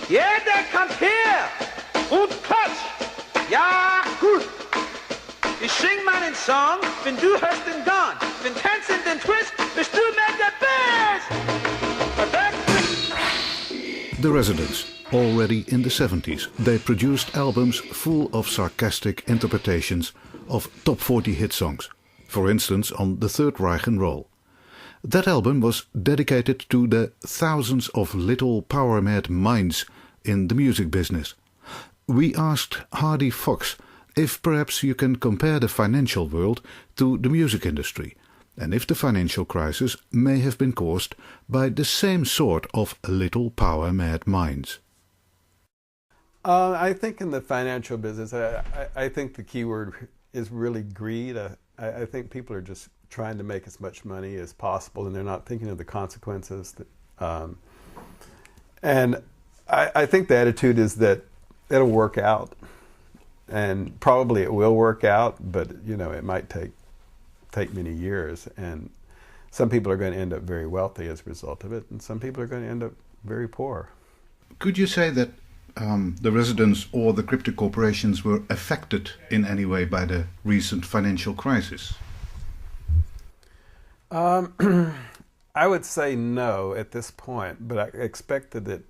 Ja, der kommt her und klatscht. Ja, gut. Ich sing meinen Song, wenn du hörst den Gong. Wenn tanzen den Twist, bist du mit der Best. The Residents, already in the 70s, they produced albums full of sarcastic interpretations of top 40 hit songs, for instance on the Third Reich and Roll. That album was dedicated to the thousands of little power-mad minds in the music business. We asked Hardy Fox if perhaps you can compare the financial world to the music industry, and if the financial crisis may have been caused by the same sort of little power-mad minds. I think in the financial business, I think the key word is really greed. I think people are just trying to make as much money as possible, and they're not thinking of the consequences. And I think the attitude is that it'll work out, and probably it will work out, but it might take many years, and some people are going to end up very wealthy as a result of it, and some people are going to end up very poor. Could you say that the residents or the crypto corporations were affected in any way by the recent financial crisis? I would say no at this point, but I expect that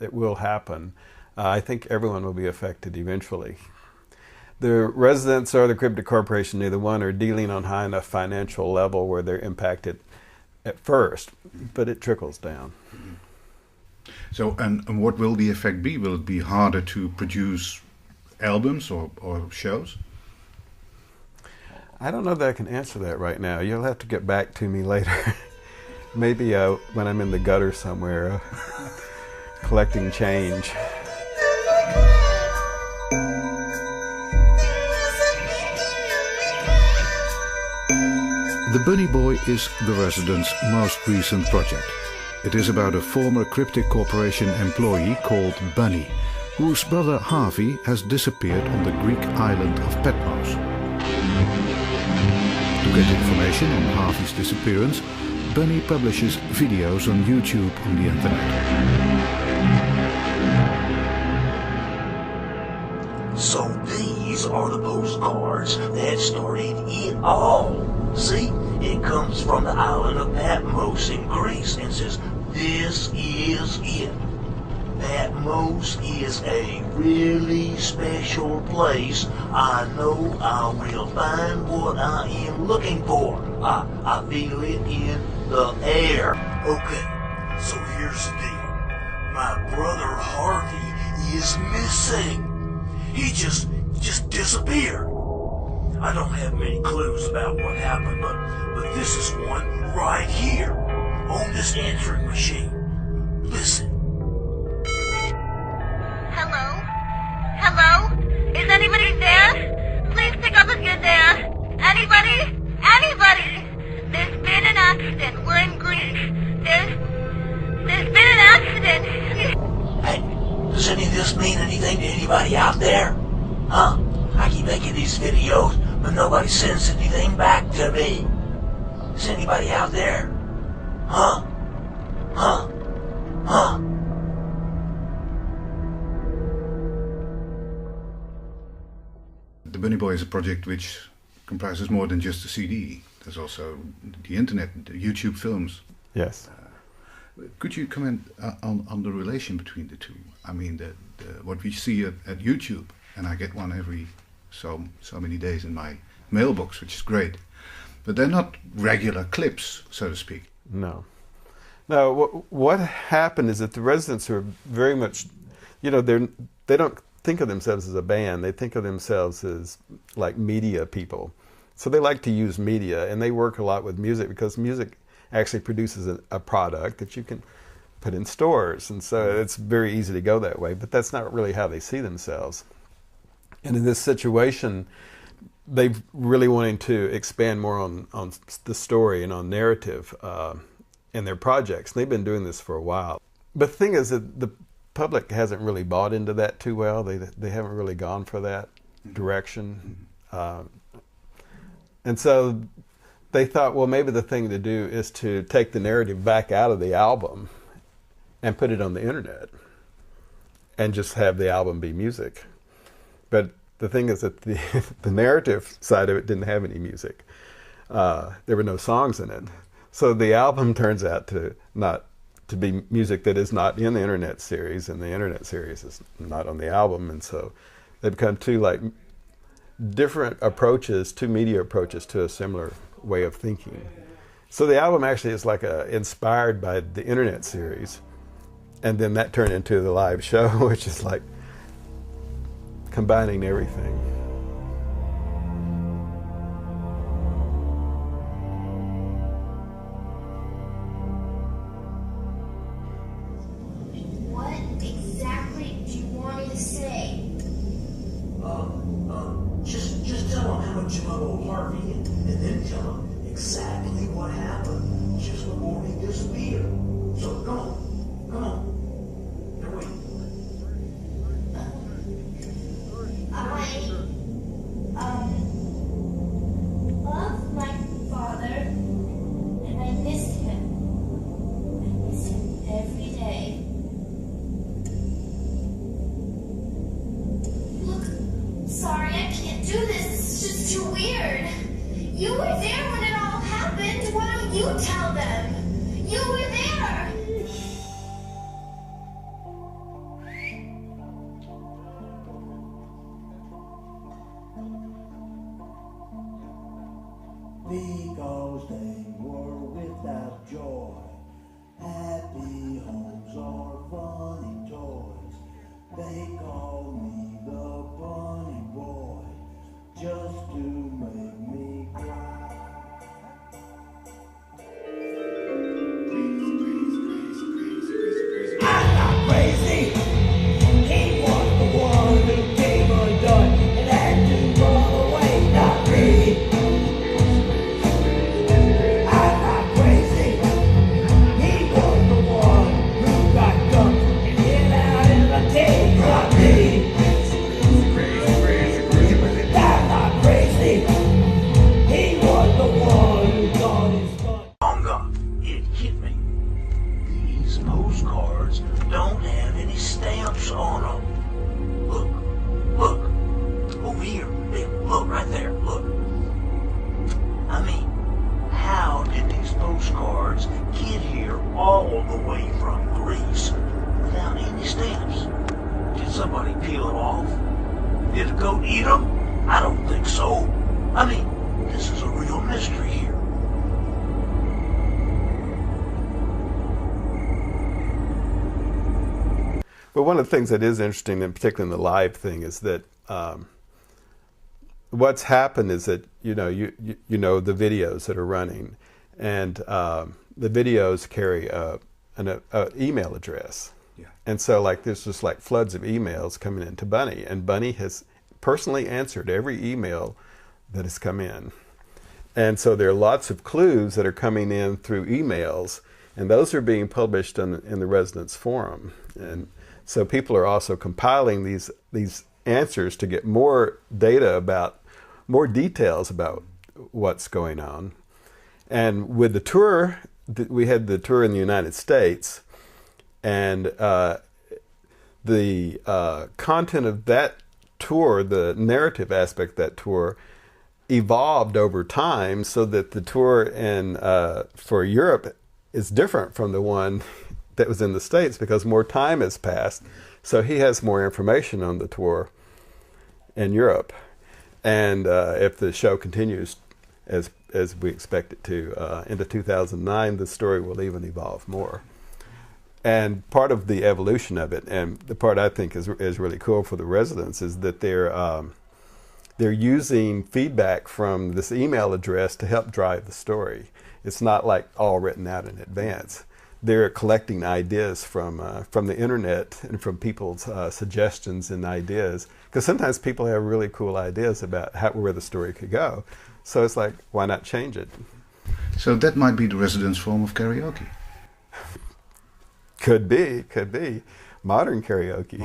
it will happen. I think everyone will be affected eventually. The residents or the crypto corporation, neither one, are dealing on high enough financial level where they're impacted at first, but it trickles down. So, and what will the effect be? Will it be harder to produce albums or shows? I don't know that I can answer that right now. You'll have to get back to me later. Maybe when I'm in the gutter somewhere collecting change. The Bunny Boy is the residents' most recent project. It is about a former Cryptic Corporation employee called Bunny, whose brother Harvey has disappeared on the Greek island of Patmos. To get information on Harvey's disappearance, Bunny publishes videos on YouTube on the internet. So these are the postcards that started it all. See, it comes from the island of Patmos in Greece and says, "This is it. Patmos is a really special place. I know I will find what I am looking for. I feel it in the air." Okay, so here's the deal. My brother Harvey is missing. He just disappeared. I don't have many clues about what happened, but this is one right here on this answering machine. Listen. Hello? Hello? Is anybody there? Please pick up if you're there. Anybody? Anybody? There's been an accident. We're in Greece. There's been an accident. Hey, does any of this mean anything to anybody out there? Huh? I keep making these videos, but nobody sends anything back to me. Is anybody out there? Huh? Huh? Huh? The Bunny Boy is a project which comprises more than just a CD. There's also the internet, the YouTube films. Yes. Could you comment on the relation between the two? I mean, what we see at YouTube, and I get one every so many days in my mailbox, which is great. But they're not regular clips, so to speak. No. No, what happened is that the residents are very much, they don't think of themselves as a band. They think of themselves as like media people. So they like to use media, and they work a lot with music because music actually produces a product that you can put in stores. And so it's very easy to go that way, but that's not really how they see themselves. And in this situation, they're really wanting to expand more on the story and on narrative in their projects. They've been doing this for a while. But the thing is that the public hasn't really bought into that too well. They haven't really gone for that direction. And so they thought, well, maybe the thing to do is to take the narrative back out of the album and put it on the internet. and just have the album be music. But the thing is that the narrative side of it didn't have any music. There were no songs in it. So the album turns out to be music that is not in the internet series, and the internet series is not on the album. And so they become two like different approaches, two media approaches to a similar way of thinking. So the album actually is like inspired by the internet series, and then that turned into the live show, which is like combining everything. What exactly do you want me to say? Just tell them how much you love old Harvey, and then tell them exactly what happened just before he disappeared. So come on. Now wait. I love my father, and I miss him. I miss him every day. Look, sorry, I can't do this. It's just too weird. You were there when it all happened. Why don't you tell them? You were there. Because they were without joy. Happy homes are funny toys. They call me the bunny boy, just to make me cry. I'm not crazy. He was the one who came undone and had to run away, not me. I'm not crazy. He was the one who got dumped and hid out in the cave, not me. I'm not crazy. He was the one who thought his fun. It hit me. These postcards don't have any stamps on them. Look. Over here. Look right there. Look. I mean, how did these postcards get here all the way from Greece without any stamps? Did somebody peel them off? Did a goat eat them? I don't think so. I mean, this is a real mystery here. But one of the things that is interesting, and particularly in the live thing, is that what's happened is that you know the videos that are running, and the videos carry an email address, and so like there's just like floods of emails coming into Bunny, and Bunny has personally answered every email that has come in, and so there are lots of clues that are coming in through emails, and those are being published in the Resonance Forum, and so people are also compiling these answers to get more data about, more details about what's going on. And with the tour, we had the tour in the United States, and the content of that tour, the narrative aspect of that tour, evolved over time so that the tour for Europe is different from the one that was in the States because more time has passed. So he has more information on the tour in Europe. And if the show continues as we expect it to into 2009, the story will even evolve more. And part of the evolution of it, and the part I think is really cool for the residents, is that they're using feedback from this email address to help drive the story. It's not like all written out in advance. They're collecting ideas from the internet and from people's suggestions and ideas, because sometimes people have really cool ideas about where the story could go. So it's like, why not change it? So that might be the residents' form of karaoke. Could be. Modern karaoke.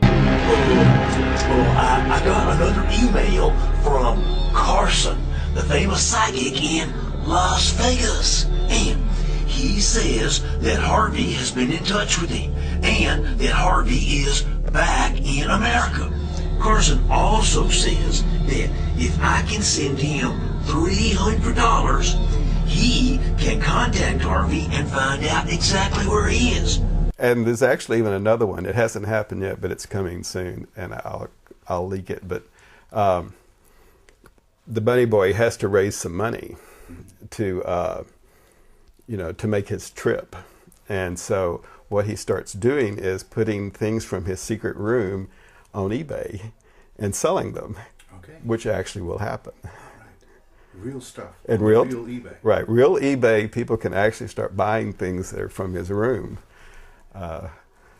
I got another email from Carson, the famous psychic in Las Vegas. And he says that Harvey has been in touch with him and that Harvey is back in America. Carson also says that if I can send him $300, he can contact Harvey and find out exactly where he is. And there's actually even another one. It hasn't happened yet, but it's coming soon, and I'll leak it. But the bunny boy has to raise some money to to make his trip, and so what he starts doing is putting things from his secret room on eBay and selling them, which actually will happen. Real stuff. And real eBay. Right, real eBay. People can actually start buying things that are from his room.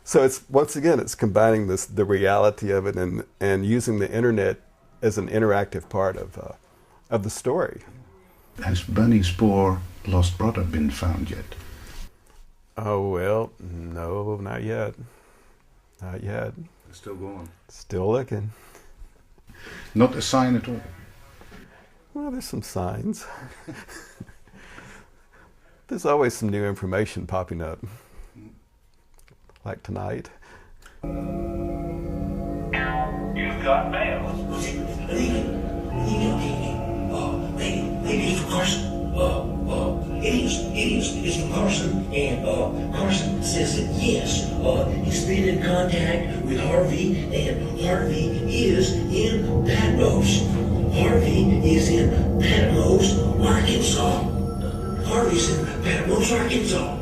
So it's once again, it's combining the reality of it and using the internet as an interactive part of the story. Has Bunny's poor lost brother been found yet? Oh well, no, not yet. Not yet. Still going. Still looking. Not a sign at all. Well, there's some signs. There's always some new information popping up. Like tonight. You've got mail. Maybe it's from Carson. It's from Carson, and Carson says that yes, he's been in contact with Harvey, and Harvey is in Patmos. Harvey is in Patmos, Arkansas. Harvey's in Patmos, Arkansas.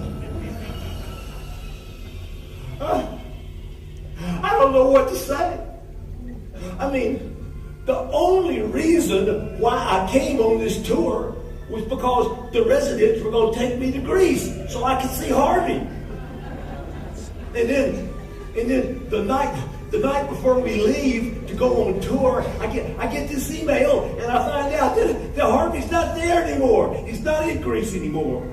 I don't know what to say. I mean, the only reason why I came on this tour was because the residents were going to take me to Greece so I could see Harvey. And then the night before we leave to go on tour, I get this email and I find out that Harvey's not there anymore. He's not in Greece anymore.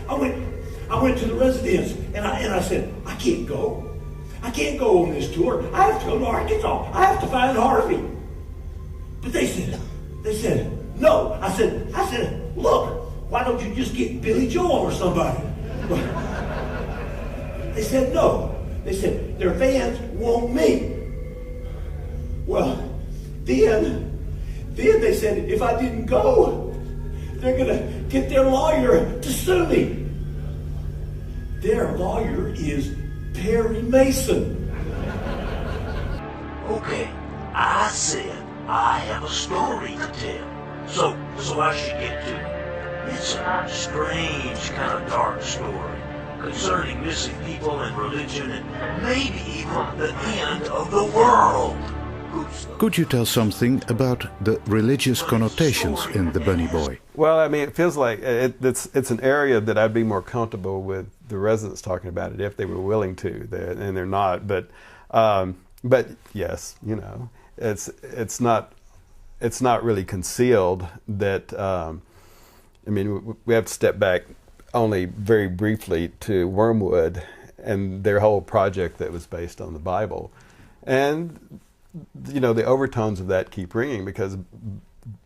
I went to the residents and I said, I can't go. I can't go on this tour. I have to go to Arkansas. I have to find Harvey. But they said, no. I said, look, why don't you just get Billy Joel or somebody? They said no. They said their fans want me. Well, then they said if I didn't go, they're gonna get their lawyer to sue me. Their lawyer is Perry Mason. Okay, I said I have a story to tell, so I should get to it. It's a strange, kind of dark story concerning missing people and religion and maybe even the end of the world. Could you tell something about the religious connotations in The Bunny Boy? Well, I mean, it feels like it's an area that I'd be more comfortable with the residents talking about it if they were willing to, and they're not. But yes, it's not really concealed that. I mean, we have to step back only very briefly to Wormwood and their whole project that was based on the Bible, and the overtones of that keep ringing because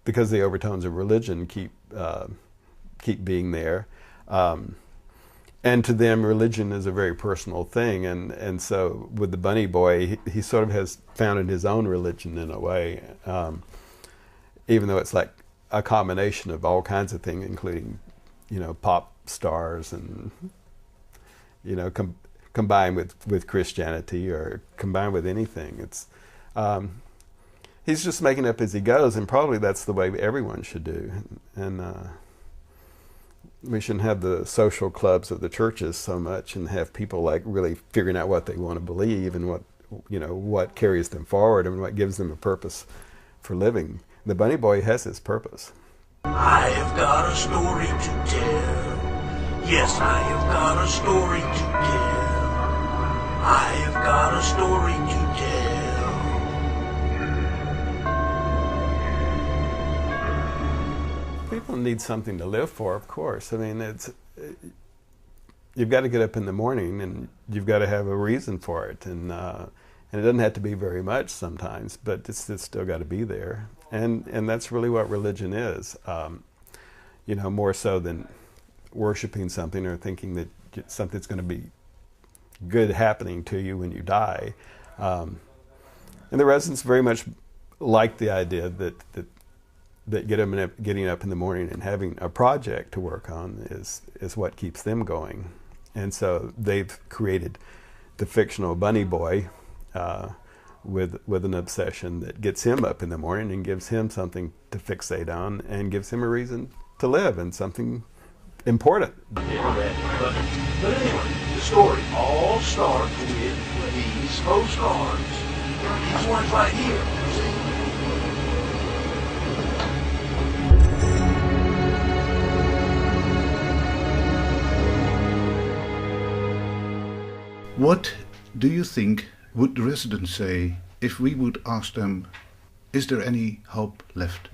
the overtones of religion keep being there, and to them religion is a very personal thing, and so with the Bunny Boy he sort of has founded his own religion in a way, even though it's like a combination of all kinds of things, including pop stars and combined with Christianity or combined with anything. It's he's just making up as he goes, and probably that's the way everyone should do. And we shouldn't have the social clubs of the churches so much, and have people like really figuring out what they want to believe and what carries them forward and what gives them a purpose for living. The Bunny Boy has his purpose. I have got a story to tell. Yes, I have got a story to tell. I have got a story to tell. People need something to live for, of course. I mean, you've got to get up in the morning, and you've got to have a reason for it, and it doesn't have to be very much sometimes, but it's still got to be there, and that's really what religion is, more so than worshiping something or thinking that something's going to be good happening to you when you die. And the residents very much like the idea that getting up in the morning and having a project to work on is what keeps them going. And so they've created the fictional bunny boy with an obsession that gets him up in the morning and gives him something to fixate on and gives him a reason to live and something important. But anyway, the story all starts with these postcards. These ones right here, see? What do you think would the residents say if we would ask them, is there any hope left?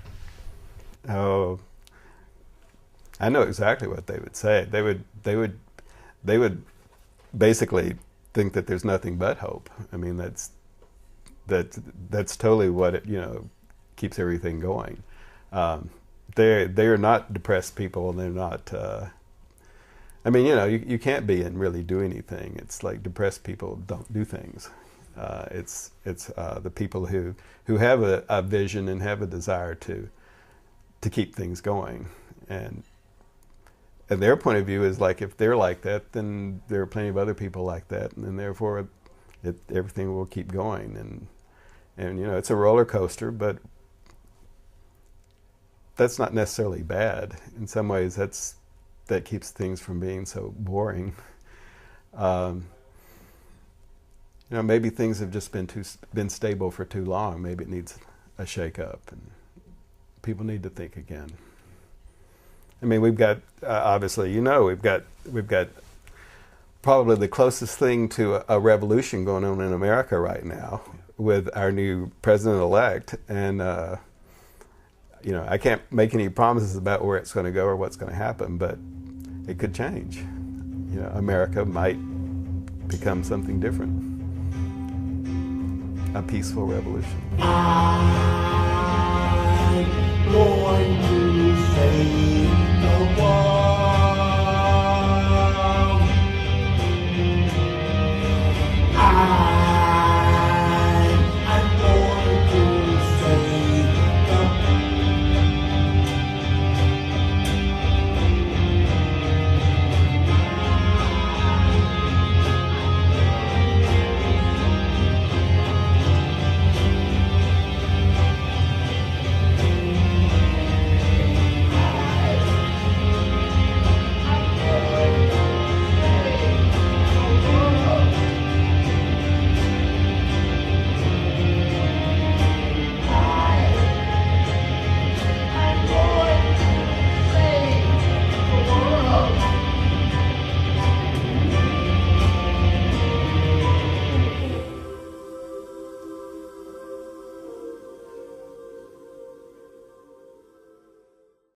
Oh, I know exactly what they would say. They would basically think that there's nothing but hope. I mean, that's totally what it, keeps everything going. They are not depressed people, and they're not. I mean, you can't be and really do anything. It's like depressed people don't do things. It's the people who have a vision and have a desire to keep things going, and their point of view is like, if they're like that, then there are plenty of other people like that, and therefore everything will keep going. And it's a roller coaster, but that's not necessarily bad. In some ways, that keeps things from being so boring. Maybe things have just been stable for too long. Maybe it needs a shake-up, and people need to think again. I mean, we've got obviously, we've got probably the closest thing to a revolution going on in America right now with our new president-elect, and I can't make any promises about where it's going to go or what's going to happen, but it could change. America might become something different. A peaceful revolution. I'm going to save the world.